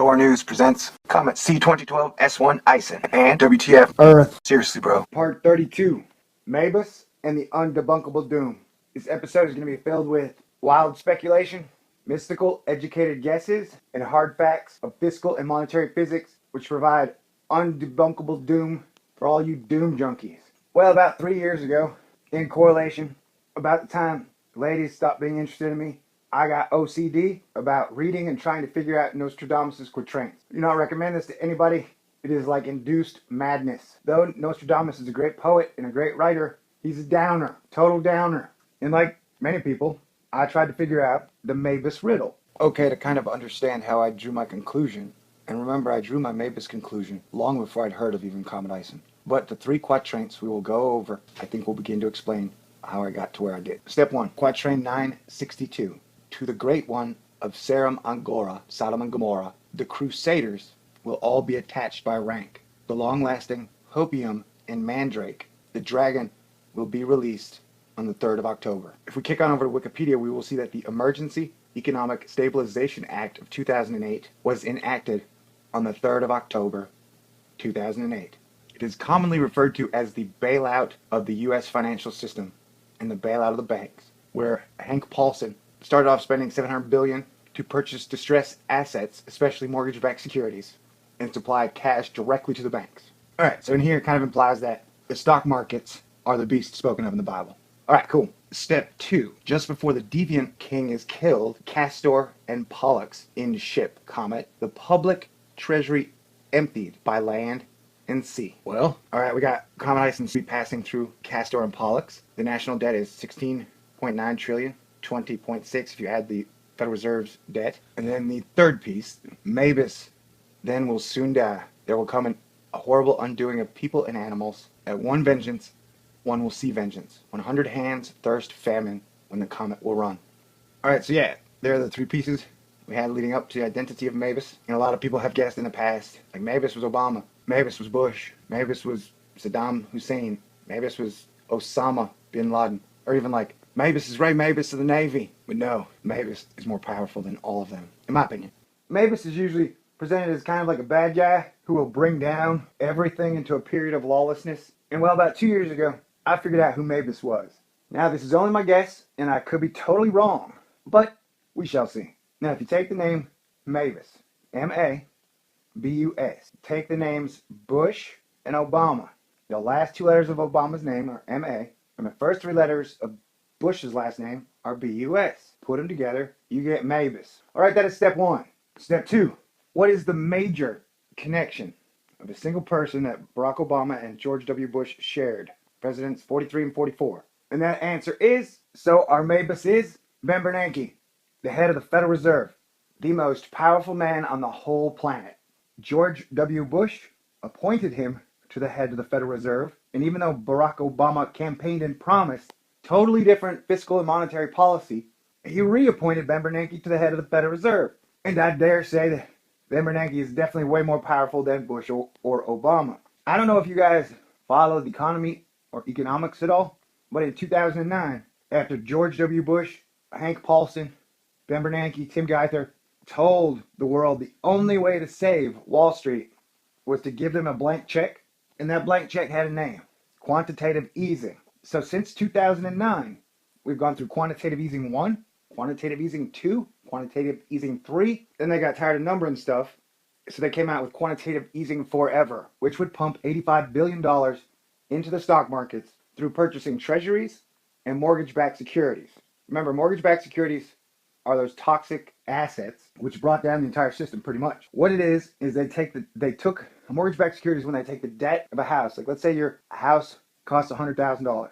Thor News presents Comet C2012 S1 ISON and WTF Earth. Seriously, bro. Part 32, MABUS and the undebunkable doom. This episode is going to be filled with wild speculation, mystical educated guesses, and hard facts of fiscal and monetary physics, which provide undebunkable doom for all you doom junkies. Well, about 3 years ago, in correlation, about the time ladies stopped being interested in me, I got OCD about reading and trying to figure out Nostradamus' quatrains. Do not recommend this to anybody. It is like induced madness. Though Nostradamus is a great poet and a great writer, he's a downer, total downer. And like many people, I tried to figure out the MABUS riddle. Okay, to kind of understand how I drew my conclusion, and remember I drew my MABUS conclusion long before I'd heard of even Comet ISON. But the three quatrains we will go over, I think will begin to explain how I got to where I did. Step 1, quatrain 962. To the great one of Sarum Angora, Sodom and Gomorrah, the Crusaders will all be attached by rank. The long-lasting hopium and mandrake, the dragon, will be released on the 3rd of October. If we kick on over to Wikipedia, we will see that the Emergency Economic Stabilization Act of 2008 was enacted on the 3rd of October, 2008. It is commonly referred to as the bailout of the U.S. financial system and the bailout of the banks, where Hank Paulson started off spending $700 billion to purchase distressed assets, especially mortgage-backed securities, and supply cash directly to the banks. Alright, so in here it kind of implies that the stock markets are the beast spoken of in the Bible. Alright, cool. Step 2. Just before the deviant king is killed, Castor and Pollux in ship Comet, the public treasury emptied by land and sea. Well, alright, we got Comet ISON passing through Castor and Pollux. The national debt is 16.9 trillion. 20.6 if you add the Federal Reserve's debt. And then the third piece, MABUS then will soon die. There will come a horrible undoing of people and animals. At one vengeance, one will see vengeance. 100 hands, thirst, famine, when the comet will run. Alright, so yeah, there are the three pieces we had leading up to the identity of MABUS. And a lot of people have guessed in the past, like MABUS was Obama, MABUS was Bush, MABUS was Saddam Hussein, MABUS was Osama bin Laden, or even like MABUS is Ray Mabus of the Navy. But no, MABUS is more powerful than all of them, in my opinion. MABUS is usually presented as kind of like a bad guy who will bring down everything into a period of lawlessness. And well, about 2 years ago, I figured out who MABUS was. Now, this is only my guess, and I could be totally wrong, but we shall see. Now, if you take the name MABUS, M-A-B-U-S, take the names Bush and Obama. The last two letters of Obama's name are M-A, and the first three letters of Bush's last name are B-U-S. Put them together, you get MABUS. Alright, that is step 1. Step 2. What is the major connection of a single person that Barack Obama and George W. Bush shared? Presidents 43 and 44. And that answer is, so our MABUS is Ben Bernanke, the head of the Federal Reserve, the most powerful man on the whole planet. George W. Bush appointed him to the head of the Federal Reserve, and even though Barack Obama campaigned and promised totally different fiscal and monetary policy, he reappointed Ben Bernanke to the head of the Federal Reserve. And I dare say that Ben Bernanke is definitely way more powerful than Bush or Obama. I don't know if you guys follow the economy or economics at all, but in 2009, after George W. Bush, Hank Paulson, Ben Bernanke, Tim Geithner told the world the only way to save Wall Street was to give them a blank check, and that blank check had a name, quantitative easing. So since 2009, we've gone through quantitative easing 1, quantitative easing 2, quantitative easing 3. Then they got tired of numbering stuff, so they came out with quantitative easing forever, which would pump $85 billion into the stock markets through purchasing treasuries and mortgage-backed securities. Remember, mortgage-backed securities are those toxic assets which brought down the entire system pretty much. What it is they took mortgage-backed securities when they take the debt of a house. Like let's say your house costs $100,000.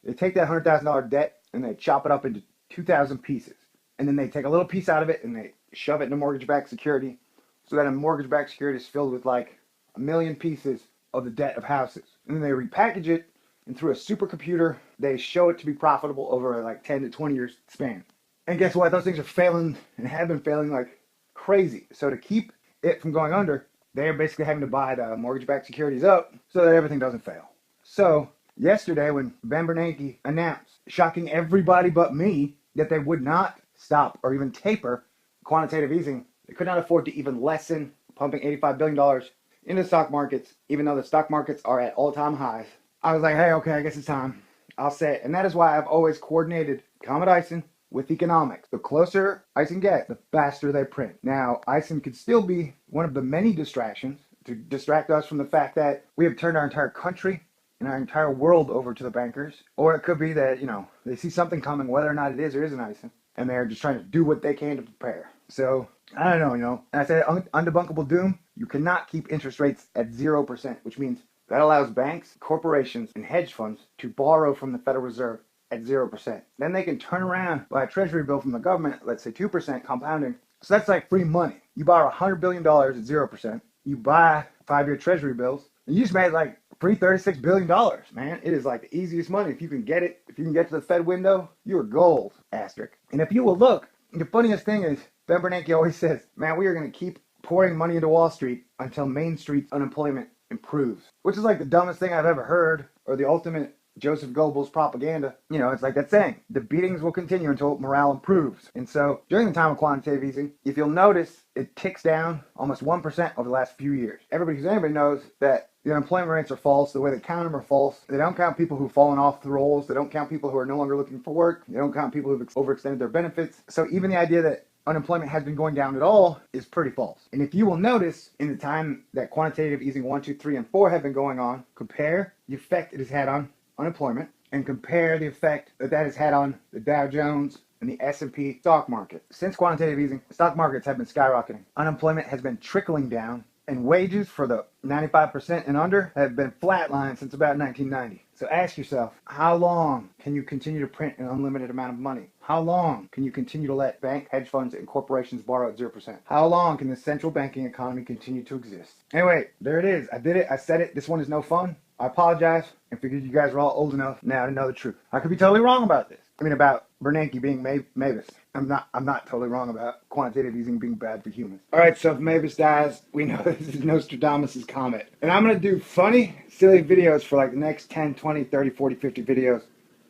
They take that $100,000 debt and they chop it up into 2,000 pieces. And then they take a little piece out of it and they shove it in a mortgage-backed security, so that a mortgage-backed security is filled with like 1 million pieces of the debt of houses. And then they repackage it, and through a supercomputer, they show it to be profitable over like 10 to 20 years span. And guess what? Those things are failing and have been failing like crazy. So to keep it from going under, they're basically having to buy the mortgage-backed securities up so that everything doesn't fail. So yesterday when Ben Bernanke announced, shocking everybody but me, that they would not stop or even taper quantitative easing They could not afford to even lessen pumping $85 billion into the stock markets, even though the stock markets are at all-time highs. I was like, hey, okay, I guess it's time. I'll say it. And that is why I've always coordinated Comet ISON with economics. The closer ISON gets, the faster they print. Now, ISON could still be one of the many distractions to distract us from the fact that we have turned our entire country and our entire world over to the bankers. Or it could be that, they see something coming, whether or not it is or isn't ISON, and they're just trying to do what they can to prepare. So, I don't know, And I say undebunkable doom, you cannot keep interest rates at 0%, which means that allows banks, corporations, and hedge funds to borrow from the Federal Reserve at 0%. Then they can turn around, buy a treasury bill from the government, let's say 2% compounding. So that's like free money. You borrow $100 billion at 0%. You buy 5-year treasury bills, and you just made like free $36 billion, man. It is like the easiest money. If you can get it, if you can get to the Fed window, you are gold, asterisk. And if you will look, the funniest thing is, Ben Bernanke always says, man, we are going to keep pouring money into Wall Street until Main Street's unemployment improves, which is like the dumbest thing I've ever heard, or the ultimate Joseph Goebbels propaganda. It's like that saying, the beatings will continue until morale improves. And so during the time of quantitative easing, if you'll notice, it ticks down almost 1% over the last few years. Everybody knows that the unemployment rates are false. The way they count them are false. They don't count people who've fallen off the rolls. They don't count people who are no longer looking for work. They don't count people who've overextended their benefits. So even the idea that unemployment has been going down at all is pretty false. And if you will notice, in the time that quantitative easing 1, 2, 3, and 4 have been going on, compare the effect it has had on unemployment and compare the effect that has had on the Dow Jones and the S&P stock market. Since quantitative easing, stock markets have been skyrocketing. Unemployment has been trickling down, and wages for the 95% and under have been flatlined since about 1990. So ask yourself, how long can you continue to print an unlimited amount of money? How long can you continue to let bank, hedge funds, and corporations borrow at 0%? How long can the central banking economy continue to exist? Anyway, there it is. I did it. I said it. This one is no fun. I apologize and figured you guys were all old enough now to know the truth. I could be totally wrong about this. About Bernanke being MABUS. I'm not totally wrong about quantitative easing being bad for humans. All right, so if MABUS dies, we know this is Nostradamus' Comet. And I'm going to do funny, silly videos for like the next 10, 20, 30, 40, 50 videos.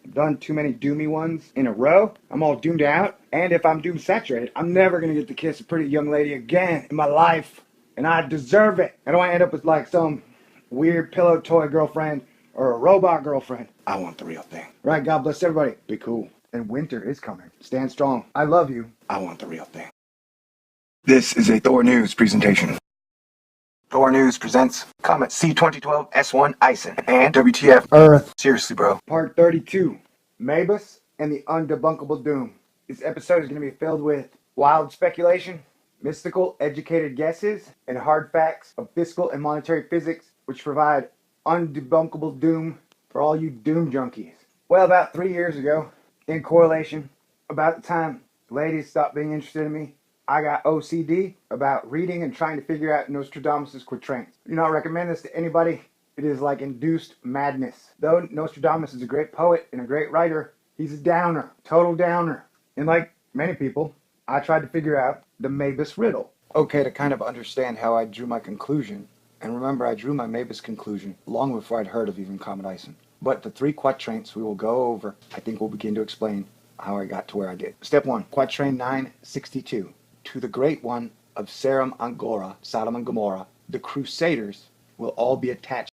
I've done too many doomy ones in a row. I'm all doomed out. And if I'm doom saturated, I'm never going to get to kiss a pretty young lady again in my life. And I deserve it. I don't want to end up with like some weird pillow toy girlfriend or a robot girlfriend. I want the real thing. Right, God bless everybody. Be cool. And winter is coming. Stand strong. I love you. I want the real thing. This is a Thor News presentation. Thor News presents Comet C2012 S1 ISON and WTF Earth. Seriously, bro. Part 32. MABUS and the undebunkable doom. This episode is going to be filled with wild speculation, mystical educated guesses, and hard facts of fiscal and monetary physics, which provide undebunkable doom for all you doom junkies. Well, about 3 years ago, in correlation, about the time ladies stopped being interested in me, I got OCD about reading and trying to figure out Nostradamus' quatrains. Do not recommend this to anybody. It is like induced madness. Though Nostradamus is a great poet and a great writer, he's a downer, total downer. And like many people, I tried to figure out the MABUS riddle. Okay, to kind of understand how I drew my conclusion, and remember I drew my MABUS conclusion long before I'd heard of even Comet ISON. But the 3 quatrains we will go over, I think will begin to explain how I got to where I did. Step 1, quatrain 962. To the great one of Sarum Angora, Sodom and Gomorrah, the Crusaders will all be attached